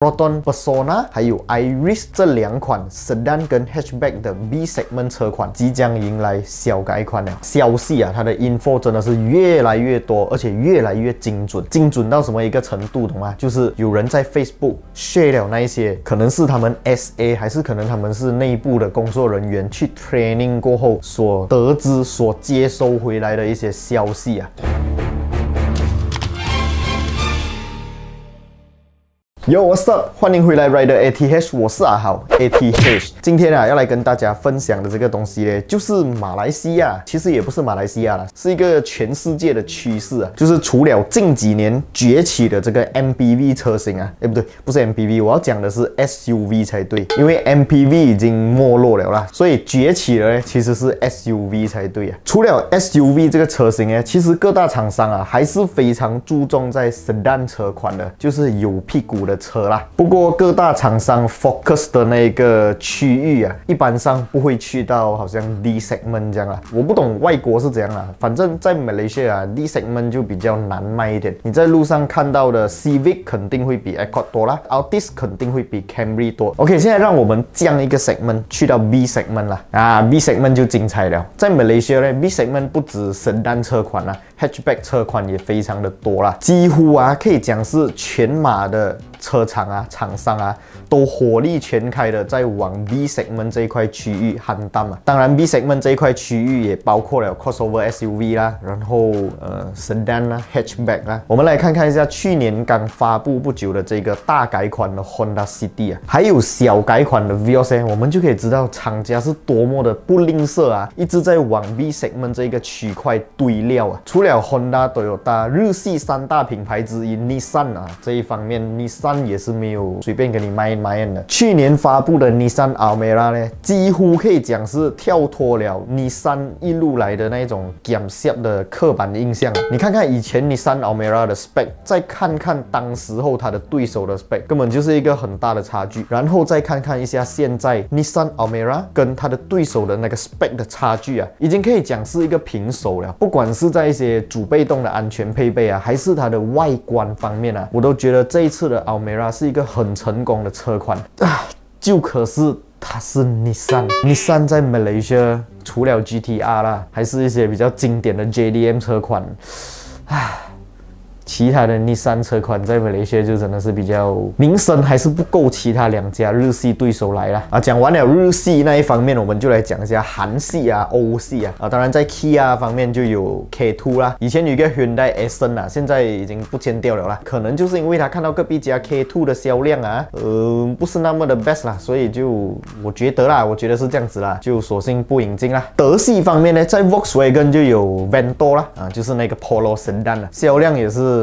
Proton Persona 还有 Iris 这2款 Sedan 跟 Hatchback 的 B segment 车款即将迎来小改款了。消息啊，它的 info 真的是越来越多，而且越来越精准，精准到什么一个程度，懂吗？就是有人在 Facebook share 了那一些，可能是他们 SA 还是可能他们是内部的工作人员去 training 过后所得知、所接收回来的一些消息啊。Yo, what's up？ 欢迎回来 Rider ATH， 我是阿豪 ATH。今天啊，要来跟大家分享的这个东西呢，就是马来西亚，其实也不是马来西亚啦，是一个全世界的趋势啊。就是除了近几年崛起的这个 MPV 车型啊，不对，不是 MPV， 我要讲的是 SUV 才对，因为 MPV 已经没落了啦，所以崛起的呢其实是 SUV 才对啊。除了 SUV 这个车型呢，其实各大厂商啊还是非常注重在 Sedan 车款的，就是有屁股的车啦。不过各大厂商 focus 的那个区域啊，一般上不会去到好像 D segment 这样啦。我不懂外国是怎样啦，反正在马来西亚 D segment 就比较难卖一点。你在路上看到的 Civic 肯定会比 Accord 多啦 ，Altis 肯定会比 Camry 多。OK， 现在让我们降一个 segment 去到 B segment 啦。B segment 就精彩了。在马来西亚呢 ，B segment 不止Sedan车款啦，Hatchback 车款也非常的多啦，几乎啊可以讲是全马的车厂啊、厂商啊，都火力全开的在往 B segment 这一块区域喊单嘛。当然 ，B segment 这一块区域也包括了 crossover SUV 啦，然后Sedan 啦、Hatchback 啦。我们来看看一下去年刚发布不久的这个大改款的 Honda City 啊，还有小改款的 Vios， 我们就可以知道厂家是多么的不吝啬啊，一直在往 B segment 这个区块堆料啊。除了 Honda、Toyota 日系3大品牌之一 Nissan 啊，这一方面 Nissan也是没有随便给你卖的。去年发布的 Nissan Almera 呢，几乎可以讲是跳脱了 Nissan 一路来的那种减小的刻板印象。你看看以前 Nissan Almera 的 spec， 再看看当时候它的对手的 spec， 根本就是一个很大的差距。然后再看看一下现在 Nissan Almera 跟它的对手的那个 spec 的差距啊，已经可以讲是一个平手了。不管是在一些主被动的安全配备啊，还是它的外观方面啊，我都觉得这一次的 Almera 是一个很成功的车款啊，就可是它是 Nissan 在马来西亚除了 GTR 啦，还是一些比较经典的 JDM 车款，其他的 Nissan 车款在马来西亚就真的是比较名声还是不够其他2家日系对手来啦。讲完了日系那一方面，我们就来讲一下韩系啊、欧系啊。当然在 Kia 方面就有 K2 啦，以前有一个 Hyundai Accent 啊，现在已经不见掉了啦。可能就是因为他看到隔壁家 K2 的销量啊，不是那么的 best 啦，所以就我觉得是这样子啦，就索性不引进啦。德系方面呢，在 Volkswagen 就有 Vento 啦，就是那个 Polo Sedan 啦，销量也是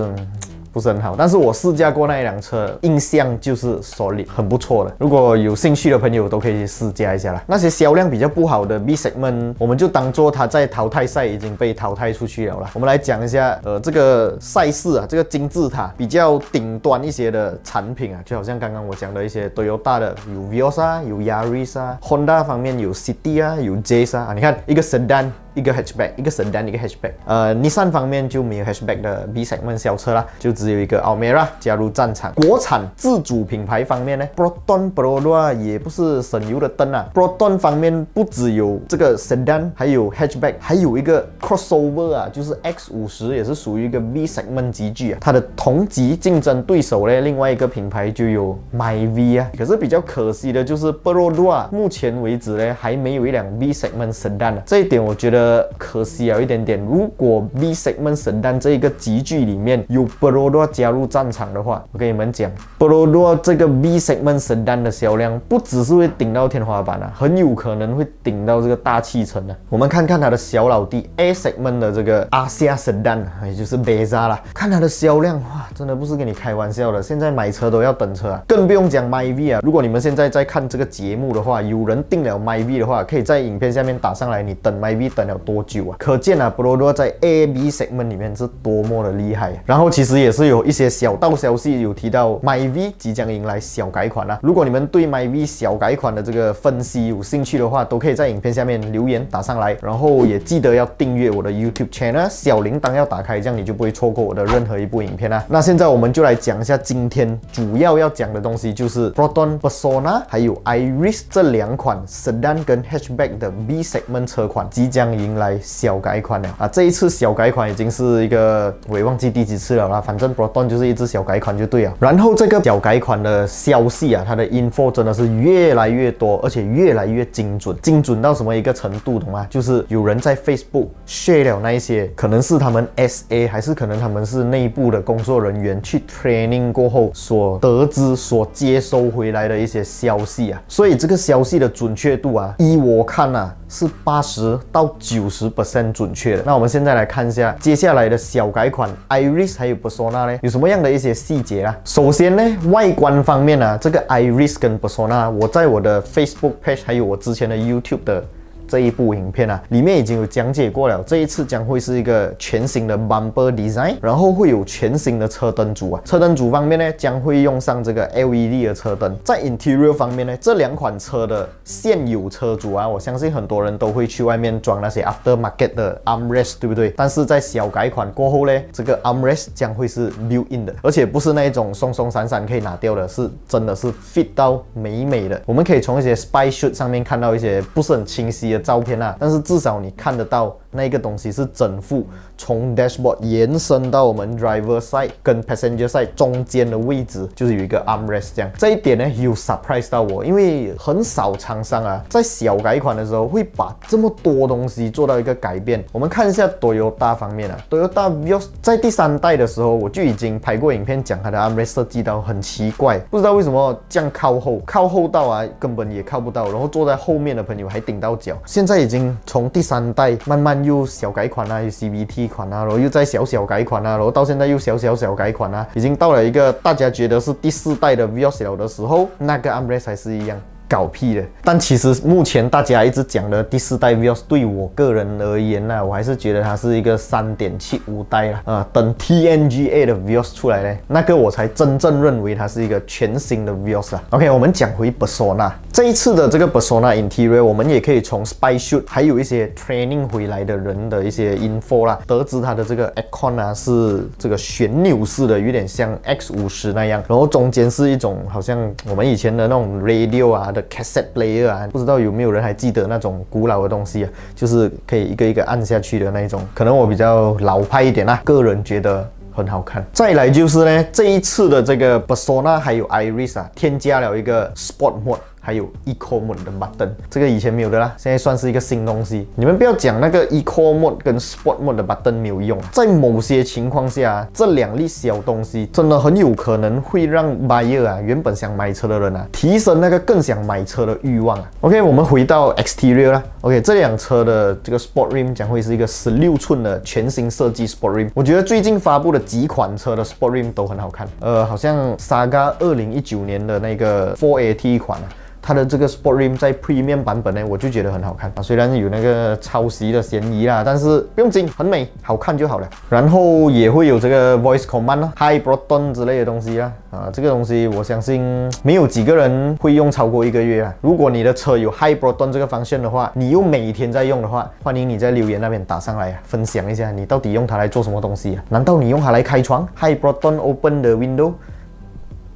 不是很好，但是我试驾过那一辆车，印象就是 solid， 很不错的。如果有兴趣的朋友都可以去试驾一下啦。那些销量比较不好的 B segment， 我们就当做它在淘汰赛已经被淘汰出去了啦。我们来讲一下，这个赛事啊，这个金字塔比较顶端一些的产品啊，就好像刚刚我讲的一些 Toyota 的有 Vios 啊，有 Yaris 啊 ，Honda 方面有 City 啊，有 Jazz 啊。你看一个 Sedan， 一个 Hatchback， 一个 Sedan， 一个 Hatchback。Nissan 方面就没有 Hatchback 的 B segment 小车啦，就只有一个 Almera 加入战场。国产自主品牌方面呢 ，Proton Perodua 也不是省油的灯啊。Proton 方面不只有这个 Sedan， 还有 Hatchback， 还有一个 Crossover 啊，就是 X50 也是属于一个 B segment 级距啊。它的同级竞争对手呢，另外一个品牌就有 Myvi 啊。可是比较可惜的就是 Perodua 目前为止呢，还没有一辆 B segment Sedan 啊。这一点我觉得可惜了一点点。如果 B segment Sedan 这一个级距里面有 Perodua 加入战场的话，我跟你们讲 ，Perodua 这个 B segment Sedan 的销量不只是会顶到天花板啊，很有可能会顶到这个大气层啊。我们看看它的小老弟 A segment 的这个 Asia Sedan， 也就是 Beza 啦，看它的销量，哇，真的不是跟你开玩笑的。现在买车都要等车啊，更不用讲 Myvi 啊。如果你们现在在看这个节目的话，有人订了 Myvi 的话，可以在影片下面打上来，你等 Myvi 等了了多久啊？可见啊 Brodor 在 A/B segment 里面是多么的厉害。然后其实也是有一些小道消息有提到 MyV 即将迎来小改款啊。如果你们对 MyV 小改款的这个分析有兴趣的话，都可以在影片下面留言打上来。然后也记得要订阅我的 YouTube channel， 小铃铛要打开，这样你就不会错过我的任何一部影片啊。那现在我们就来讲一下今天主要讲的东西，就是 Proton Persona 还有 Iris 这两款 Sedan 跟 Hatchback 的 B segment 车款即将迎来小改款了啊！这一次小改款已经是一个我也忘记第几次了啦，反正 Proton 就是一只小改款就对了。然后这个小改款的消息啊，它的 info 真的是越来越多，而且越来越精准，精准到什么一个程度，懂吗？就是有人在 Facebook share 了那一些可能是他们 SA 还是可能他们是内部的工作人员去 training 过后所得知、所接收回来的一些消息啊，所以这个消息的准确度啊，依我看啊是80到90% 准确的。那我们现在来看一下接下来的小改款 Iris 还有 Persona 呢有什么样的一些细节啊。首先呢，外观方面啊，这个 Iris 跟 Persona 我在我的 Facebook page 还有我之前的 YouTube 的这一部影片啊，里面已经有讲解过了。这一次将会是一个全新的 bumper design， 然后会有全新的车灯组啊。车灯组方面呢，将会用上这个 LED 的车灯。在 interior 方面呢，这两款车的现有车主啊，我相信很多人都会去外面装那些 aftermarket 的 armrest， 对不对？但是在小改款过后呢，这个 armrest 将会是 built-in 的，而且不是那一种松松散散可以拿掉的，是真的是 fit 到美美的。我们可以从一些 spy shoot 上面看到一些不是很清晰的照片啊，但是至少你看得到那个东西是整副从 dashboard 延伸到我们 driver side 跟 passenger side 中间的位置，就是有一个 armrest 这样。这一点呢有 surprise 到我，因为很少厂商啊在小改款的时候会把这么多东西做到一个改变。我们看一下 Toyota 方面啊 ，Toyota Vios 在第3代的时候我就已经拍过影片讲它的 armrest 设计到很奇怪，不知道为什么这样靠后到啊根本也靠不到，然后坐在后面的朋友还顶到脚。现在已经从第3代慢慢又小改款啊，又 CVT 款啊，然后又再小改款啊，然后到现在又小改款啊，已经到了一个大家觉得是第4代的 Vios 了的时候，那个 armrest 还是一样搞屁的。但其实目前大家一直讲的第4代 Vios， 对我个人而言呢，我还是觉得它是一个 3.75 代啦。等 TNGA 的 Vios 出来呢，那个我才真正认为它是一个全新的 Vios 啊。OK， 我们讲回 Persona， 这一次的这个 Persona Interior， 我们也可以从 spy shoot 还有一些 training 回来的人的一些 info 啦，得知它的这个 aircon 啊是这个旋钮式的，有点像 X50 那样，然后中间是一种好像我们以前的那种 radio 啊的 cassette player 啊，不知道有没有人还记得那种古老的东西啊，就是可以一个一个按下去的那一种。可能我比较老派一点啦，个人觉得很好看。再来就是呢，这一次的这个 Persona 还有 Iris 啊，添加了一个 Sport Mode。还有 Eco Mode 的 button， 这个以前没有的啦，现在算是一个新东西。你们不要讲那个 Eco Mode 跟 Sport Mode 的 button 没有用，在某些情况下，这两粒小东西真的很有可能会让 buyer 啊，原本想买车的人啊，提升那个更想买车的欲望啊。OK， 我们回到 Exterior 啦。OK， 这辆车的这个 Sport Rim 将会是一个16寸的全新设计 Sport Rim。我觉得最近发布的几款车的 Sport Rim 都很好看。好像 Saga 2019年的那个 4AT 款啊。它的这个 Sport Rim 在 Premium 版本呢，我就觉得很好看啊，虽然有那个抄袭的嫌疑啦，但是不用紧，很美，好看就好了。然后也会有这个 Voice Command 咯 ，High Proton 之类的东西啦，这个东西我相信没有几个人会用超过1个月啊。如果你的车有 High Proton 这个方向的话，你又每天在用的话，欢迎你在留言那边打上来啊，分享一下你到底用它来做什么东西啊？难道你用它来开窗 ？High Proton Open the Window，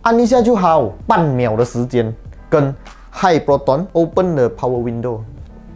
按一下就好，半秒的时间，跟High Proton Open 的 Power Window，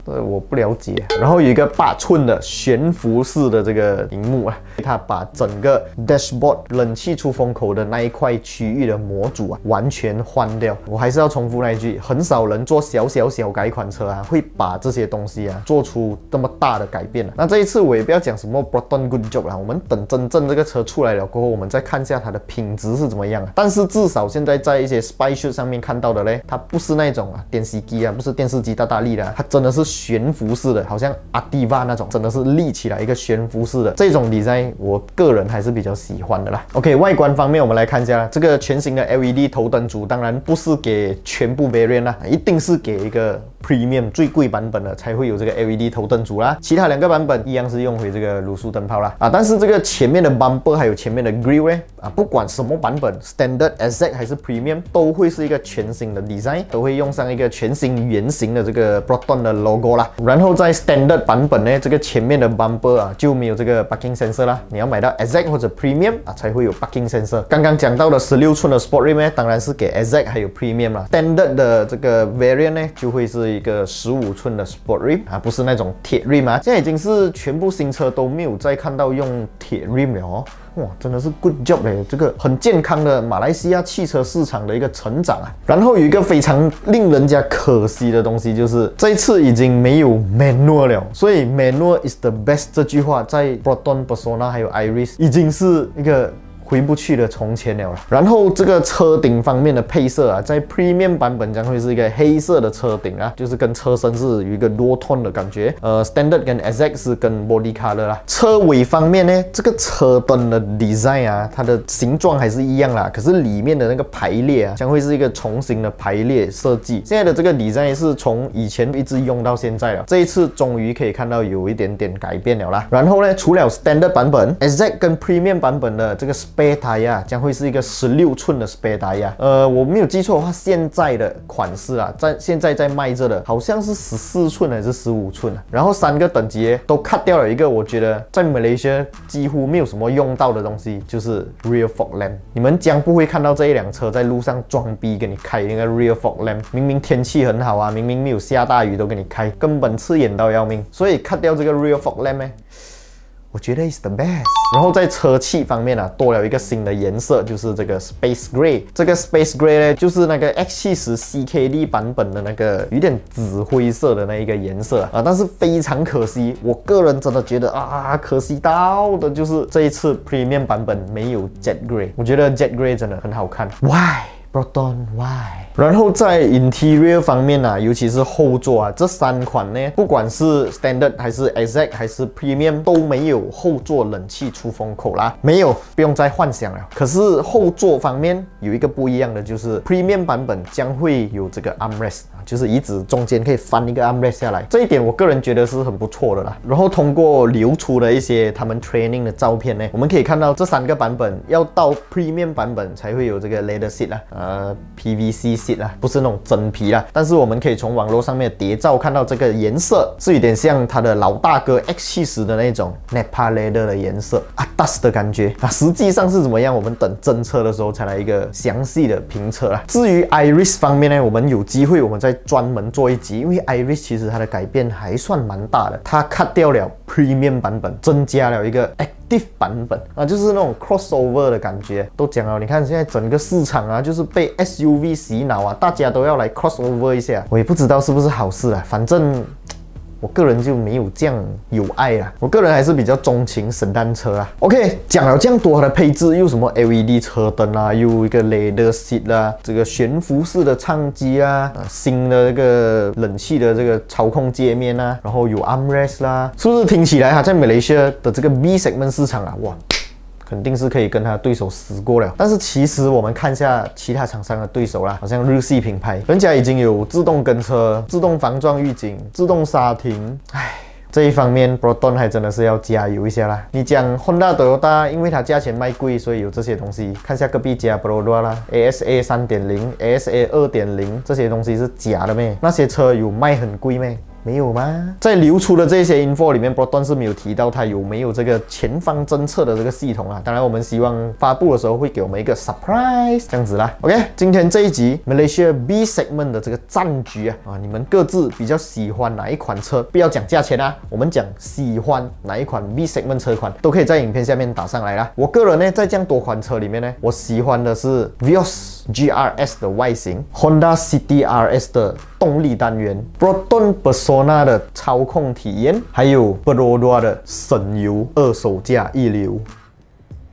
我不了解。然后有一个8寸的悬浮式的这个屏幕啊，它把整个 dashboard 冷气出风口的那一块区域的模组啊完全换掉。我还是要重复那一句，很少人做小改款车啊，会把这些东西啊做出这么大的改变。那这一次我也不要讲什么 Proton Good Job 啦，我们等真正这个车出来了过后，我们再看一下它的品质是怎么样啊。但是至少现在在一些 spy shoot 上面看到的嘞，它不是那种电视机啊，不是电视机大力的，它真的是悬浮式的，好像 Ativa 那种，真的是立起来一个悬浮式的这种 design， 我个人还是比较喜欢的啦。OK， 外观方面我们来看一下这个全新的 LED 头灯组，当然不是给全部 variant 啦，一定是给一个 Premium 最贵版本的才会有这个 LED 头灯组啦，其他2个版本一样是用回这个卤素灯泡啦。但是这个前面的 bumper 还有前面的 grill 呢，不管什么版本 ，Standard、Exact 还是 Premium， 都会是一个全新的 design， 都会用上一个全新圆形的这个 Proton 的 logo 啦。然后在 Standard 版本呢，这个前面的 bumper 就没有这个 parking sensor 啦，你要买到 Exact 或者 Premium 才会有 parking sensor。刚刚讲到的16寸的 Sport Rim 呢，当然是给 Exact 还有 Premium 啦。Standard 的这个 variant 呢，就会是一个15寸的 Sport Rim 不是那种铁 rim 现在已经是全部新车都没有再看到用铁 rim 了哦。哇，真的是 good job 嘞！这个很健康的马来西亚汽车市场的一个成长然后有一个非常令人家可惜的东西，就是这一次已经没有 manual 了，所以 manual is the best 这句话在 Proton、Persona 还有 Iris 已经是一个回不去的从前了。然后这个车顶方面的配色在 Premium 版本将会是一个黑色的车顶就是跟车身是有一个 dual tone 的感觉。Standard 跟 Exact 是跟 body color 啦。车尾方面呢，这个车灯的 design 它的形状还是一样啦，可是里面的那个排列将会是一个重新的排列设计。现在的这个 design 是从以前一直用到现在了，这一次终于可以看到有一点点改变了啦。然后呢，除了 Standard 版本 ，Exact 跟 Premium 版本的这个spare tire 将会是一个16寸的 spare tire。我没有记错的话，现在的款式现在在卖着的好像是14寸还是15寸然后3个等级都 cut 掉了一个，我觉得在马来西亚几乎没有什么用到的东西，就是 rear fog lamp。你们将不会看到这一辆车在路上装逼给你开那个 rear fog lamp， 明明天气很好明明没有下大雨都给你开，根本刺眼到要命。所以 cut 掉这个 rear fog lamp 呢，我觉得 is the best。然后在车漆方面多了一个新的颜色，就是这个 Space Gray。这个 Space Gray 呢，就是那个 X70 CKD 版本的那个有点紫灰色的那一个颜色但是非常可惜，我个人真的觉得可惜到的就是这一次 Premium 版本没有 Jet Gray。我觉得 Jet Gray 真的很好看。Why Proton Why？ 然后在 Interior 方面尤其是后座这3款呢，不管是 Standard 还是 Exact 还是 Premium 都没有后座冷气出风口啦，没有，不用再幻想了。可是后座方面有一个不一样的，就是 Premium 版本将会有这个 armrest， 就是椅子中间可以翻一个 armrest 下来，这一点我个人觉得是很不错的啦。然后通过流出的一些他们 training 的照片呢，我们可以看到这3个版本要到 Premium 版本才会有这个 leather seat PVC seat 不是那种真皮啦。但是我们可以从网络上面的谍照看到，这个颜色是有点像它的老大哥 X70 的那种 Nepal leather 的颜色dust 的感觉实际上是怎么样，我们等真车的时候才来一个详细的评测啦。至于 Iris 方面呢，我们有机会我们再专门做一集，因为 Iris 其实它的改变还算蛮大的，它 cut 掉了 Premium 版本，增加了一个 Active 版本就是那种 crossover 的感觉。都讲了，你看现在整个市场就是被 SUV 洗脑大家都要来 crossover 一下。我也不知道是不是好事反正我个人就没有这样有爱我个人还是比较钟情神单车OK， 讲了这样多的配置，又什么 LED 车灯又一个 leather seat 这个悬浮式的唱机新的这个冷气的这个操控界面然后有 armrest 是不是听起来在马来西亚的这个 B segment 市场哇，肯定是可以跟他对手死过了。但是其实我们看一下其他厂商的对手好像日系品牌，人家已经有自动跟车、自动防撞预警、自动刹停。这一方面 Proton 还真的是要加油一下啦。你讲 Honda、Toyota 因为它价钱卖贵，所以有这些东西。看下隔壁家 Perodua 啦 ，ASA 3.0、ASA 2.0这些东西是假的咩？那些车有卖很贵咩？没有吗？在流出的这些 info 里面 ，Proton 是没有提到它有没有这个前方侦测的这个系统当然，我们希望发布的时候会给我们一个 surprise 这样子啦。OK， 今天这一集 Malaysia B segment 的这个战局你们各自比较喜欢哪一款车？不要讲价钱我们讲喜欢哪一款 B segment 车款，都可以在影片下面打上来啦。我个人呢，在这样多款车里面呢，我喜欢的是 Vios GRS 的外形 ，Honda City RS 的动力单元 ，Proton Persona 的操控体验，还有 Perodua 的省油二手价一流，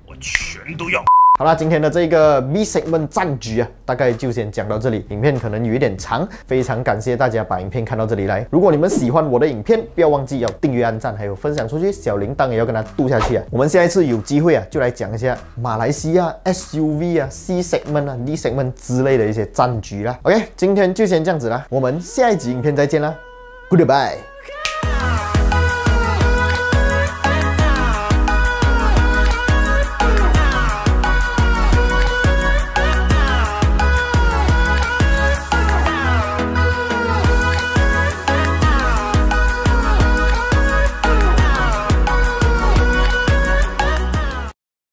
我全都要。好啦，今天的这个 B segment 战局啊，大概就先讲到这里。影片可能有一点长，非常感谢大家把影片看到这里来。如果你们喜欢我的影片，不要忘记要订阅、按赞，还有分享出去，小铃铛也要跟它嘟下去啊。我们下一次有机会啊，就来讲一下马来西亚 SUV 啊、C segment 啊、D segment 之类的一些战局啦。OK， 今天就先这样子啦，我们下一集影片再见啦 ，Goodbye。